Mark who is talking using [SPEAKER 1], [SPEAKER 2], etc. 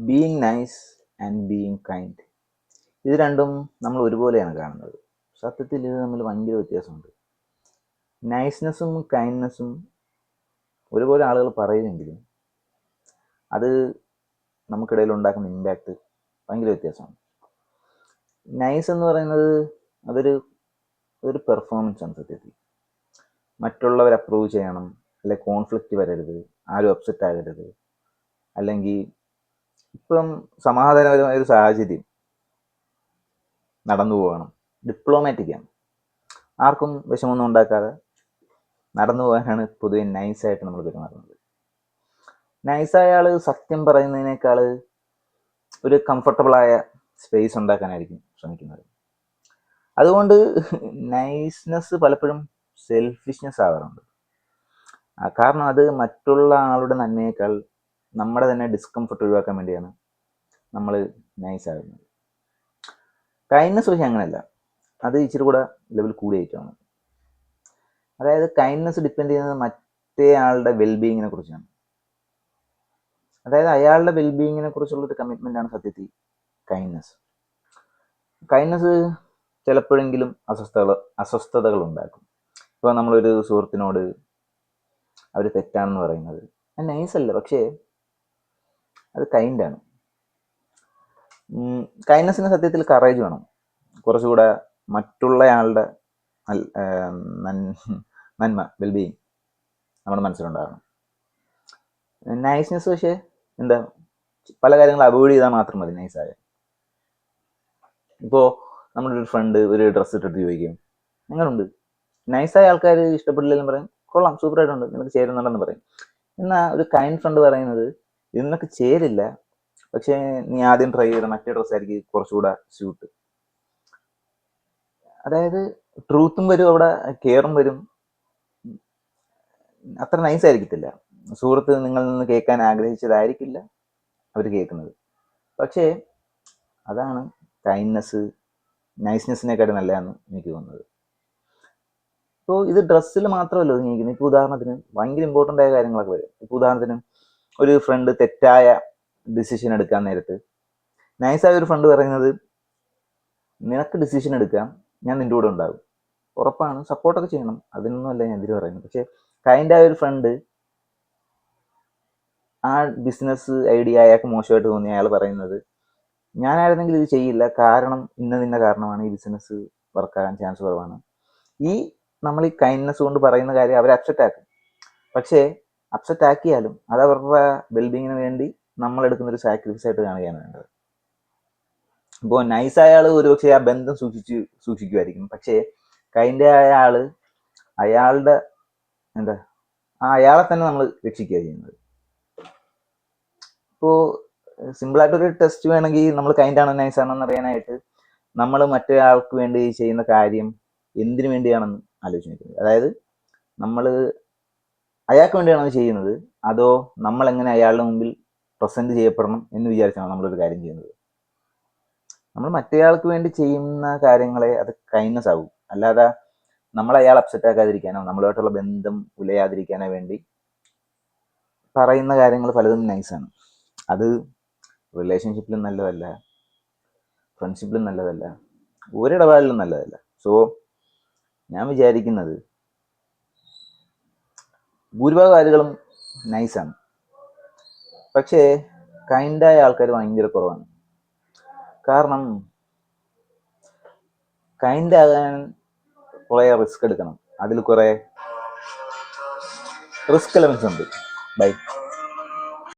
[SPEAKER 1] Being nice and being kind, ഇത് രണ്ടും നമ്മൾ ഒരുപോലെയാണ് കാണുന്നത്. സത്യത്തിൽ ഇത് തമ്മിൽ ഭയങ്കര വ്യത്യാസമുണ്ട്. നൈസ്നെസ്സും കൈൻഡ്നെസ്സും ഒരുപോലെ ആളുകൾ പറയുമെങ്കിലും അത് നമുക്കിടയിൽ ഉണ്ടാക്കുന്ന ഇമ്പാക്റ്റ് ഭയങ്കര വ്യത്യാസമാണ്. നൈസ് എന്ന് പറയുന്നത് അതൊരു പെർഫോമൻസ് ആണ്. സത്യത്തിൽ മറ്റുള്ളവർ അപ്രൂവ് ചെയ്യണം, അല്ലെങ്കിൽ കോൺഫ്ലിക്റ്റ് വരരുത്, ആരും അപ്സെറ്റ് ആകരുത്, അല്ലെങ്കിൽ ഇപ്പം സമാധാനപരമായ ഒരു സാഹചര്യം നടന്നു പോകണം, ഡിപ്ലോമാറ്റിക്കാണ്, ആർക്കും വിഷമൊന്നും ഉണ്ടാക്കാതെ നടന്നു പോകാനാണ് പൊതുവെ നൈസായിട്ട് നമ്മൾ പെരുമാറുന്നത്. നൈസായ ആൾ സത്യം പറയുന്നതിനേക്കാൾ ഒരു കംഫർട്ടബിളായ സ്പേസ് ഉണ്ടാക്കാനായിരിക്കും ശ്രമിക്കുന്നത്. അതുകൊണ്ട് നൈസ്നെസ് പലപ്പോഴും സെൽഫിഷ്നെസ് ആവാറുണ്ട്. കാരണം അത് മറ്റുള്ള ആളുടെ നന്മയേക്കാൾ നമ്മുടെ തന്നെ ഡിസ്കംഫർട്ട് ഒഴിവാക്കാൻ വേണ്ടിയാണ് നമ്മൾ നൈസ് ആകുന്നത്. കൈൻഡ്നെസ് പക്ഷേ അങ്ങനെയല്ല, അത് ഇച്ചിരി കൂടെ ലെവൽ കൂടിയായിട്ടാണ്. അതായത് കൈൻഡ്നെസ് ഡിപ്പെൻഡ് ചെയ്യുന്നത് മറ്റേ ആളുടെ വെൽബീയിങ്ങിനെ കുറിച്ചാണ്. അതായത് അയാളുടെ വെൽബീയിങ്ങിനെ കുറിച്ചുള്ളൊരു കമ്മിറ്റ്മെൻ്റ് ആണ് സത്യത്തിൽ കൈൻഡ്നെസ്. കൈൻഡ്നെസ് ചിലപ്പോഴെങ്കിലും അസ്വസ്ഥതകൾ ഉണ്ടാക്കും. ഇപ്പോൾ നമ്മളൊരു സുഹൃത്തിനോട് അവർ തെറ്റാണെന്ന് പറയുന്നത് അത് നൈസല്ല, പക്ഷേ അത് കൈൻഡാണ്. കൈൻഡ്നെസ്സിന് സത്യത്തിൽ കറേജ് വേണം, കുറച്ചുകൂടെ മറ്റുള്ളയാളുടെ നന്മ വെൽബീയിങ് നമ്മുടെ മനസ്സിലുണ്ടാകണം. നൈസ്നെസ് പക്ഷേ എന്താ, പല കാര്യങ്ങൾ അവോയ്ഡ് ചെയ്താൽ മാത്രം മതി നൈസായ. ഇപ്പോൾ നമ്മുടെ ഒരു ഫ്രണ്ട് ഒരു ഡ്രസ്സ് ഇട്ടിട്ട് ചോദിക്കും എങ്ങനെയുണ്ട്, നൈസായ ആൾക്കാർ ഇഷ്ടപ്പെട്ടില്ലെന്ന് പറയും, കൊള്ളാം സൂപ്പറായിട്ടുണ്ട്, നിനക്ക് ചേരുന്നുണ്ടെന്ന് പറയും. എന്നാൽ ഒരു കൈൻഡ് ഫ്രണ്ട് പറയുന്നത് ഇത് നിനക്ക് ചേരില്ല, പക്ഷേ നീ ആദ്യം ട്രൈ ചെയ്ത മറ്റേ ഡ്രസ്സായിരിക്കും കുറച്ചുകൂടെ സ്യൂട്ട്. അതായത് ട്രൂത്തും വരും അവിടെ, കെയറും വരും. അത്ര നൈസ് ആയിരിക്കത്തില്ല. സുഹൃത്ത് നിങ്ങളിൽ നിന്ന് കേൾക്കാൻ ആഗ്രഹിച്ചതായിരിക്കില്ല അവർ കേൾക്കുന്നത്. പക്ഷേ അതാണ് കൈൻഡ്നെസ് നൈസ്നെസ്സിനെക്കാട്ടും നല്ലതാണെന്ന് എനിക്ക് തോന്നുന്നത്. ഇപ്പോൾ ഇത് ഡ്രസ്സിൽ മാത്രമല്ല ഒതുങ്ങിയിരിക്കുന്നത്. ഇപ്പോൾ ഉദാഹരണത്തിന് ഭയങ്കര ഇമ്പോർട്ടൻ്റ് ആയ കാര്യങ്ങളൊക്കെ വരും. ഇപ്പോൾ ഉദാഹരണത്തിന് ഒരു ഫ്രണ്ട് തെറ്റായ ഡിസിഷൻ എടുക്കാൻ നേരത്ത് നൈസായ ഒരു ഫ്രണ്ട് പറയുന്നത് നിനക്ക് ഡിസിഷൻ എടുക്കാം, ഞാൻ നിൻ്റെ കൂടെ ഉണ്ടാകും, ഉറപ്പാണ്, സപ്പോർട്ടൊക്കെ ചെയ്യണം, അതിനൊന്നുമല്ല ഞാൻ ഇതിൽ പറയുന്നത്. പക്ഷേ കൈൻഡായ ഒരു ഫ്രണ്ട് ആ ബിസിനസ് ഐഡിയ അയാൾക്ക് മോശമായിട്ട് തോന്നി അയാൾ പറയുന്നത് ഞാനായിരുന്നെങ്കിൽ ഇത് ചെയ്യില്ല, കാരണം ഇന്ന കാരണമാണ്, ഈ ബിസിനസ് വർക്കാകാൻ ചാൻസ് കുറവാണ്. നമ്മൾ ഈ കൈൻഡ്നെസ് കൊണ്ട് പറയുന്ന കാര്യം അവരെ അപ്സെറ്റ് ആക്കും. പക്ഷേ അപ്സെറ്റ് ആക്കിയാലും അത് അവരുടെ വെൽബീങ്ങിന് വേണ്ടി നമ്മൾ എടുക്കുന്നൊരു സാക്രിഫൈസ് ആയിട്ട് കാണുകയാണ് വേണ്ടത്. ഇപ്പോൾ നൈസായ ആൾ ഒരുപക്ഷെ ആ ബന്ധം സൂക്ഷിക്കുമായിരിക്കും, പക്ഷേ കൈൻഡായ ആൾ അയാളുടെ അയാളെ തന്നെ നമ്മൾ രക്ഷിക്കുക ചെയ്യുന്നത്. ഇപ്പോൾ സിമ്പിളായിട്ടൊരു ടെസ്റ്റ് വേണമെങ്കിൽ നമ്മൾ കൈൻഡാണോ നൈസാണോ അറിയാനായിട്ട് നമ്മൾ മറ്റേ ആൾക്ക് വേണ്ടി ചെയ്യുന്ന കാര്യം എന്തിനു വേണ്ടിയാണെന്ന് ആലോചിച്ച് നോക്കുന്നത്. അതായത് നമ്മൾ അയാൾക്ക് വേണ്ടിയാണോ ചെയ്യുന്നത്, അതോ നമ്മളെങ്ങനെ അയാളുടെ മുമ്പിൽ പ്രസൻറ്റ് ചെയ്യപ്പെടണം എന്ന് വിചാരിച്ചാണ് നമ്മളൊരു കാര്യം ചെയ്യുന്നത്. നമ്മൾ മറ്റേയാൾക്ക് വേണ്ടി ചെയ്യുന്ന കാര്യങ്ങളെ അത് കൈൻഡ്നെസ് ആകും. അല്ലാതെ നമ്മൾ അയാൾ അപ്സെറ്റ് ആക്കാതിരിക്കാനോ നമ്മളുമായിട്ടുള്ള ബന്ധം ഉലയാതിരിക്കാനോ വേണ്ടി പറയുന്ന കാര്യങ്ങൾ പലതും നൈസാണ്. അത് റിലേഷൻഷിപ്പിലും നല്ലതല്ല, ഫ്രണ്ട്ഷിപ്പിലും നല്ലതല്ല, ഒരിടപാടിലും നല്ലതല്ല. സോ ഞാൻ വിചാരിക്കുന്നത് ഭൂരിഭാഗം ആളുകളും നൈസാണ്, പക്ഷേ കൈൻഡായ ആൾക്കാർ ഭയങ്കര കുറവാണ്. കാരണം കൈൻഡ് ആകാൻ കുറേ റിസ്ക് എടുക്കണം, അതിൽ കുറേ റിസ്ക് എലമെൻസ് ഉണ്ട്. ബൈ.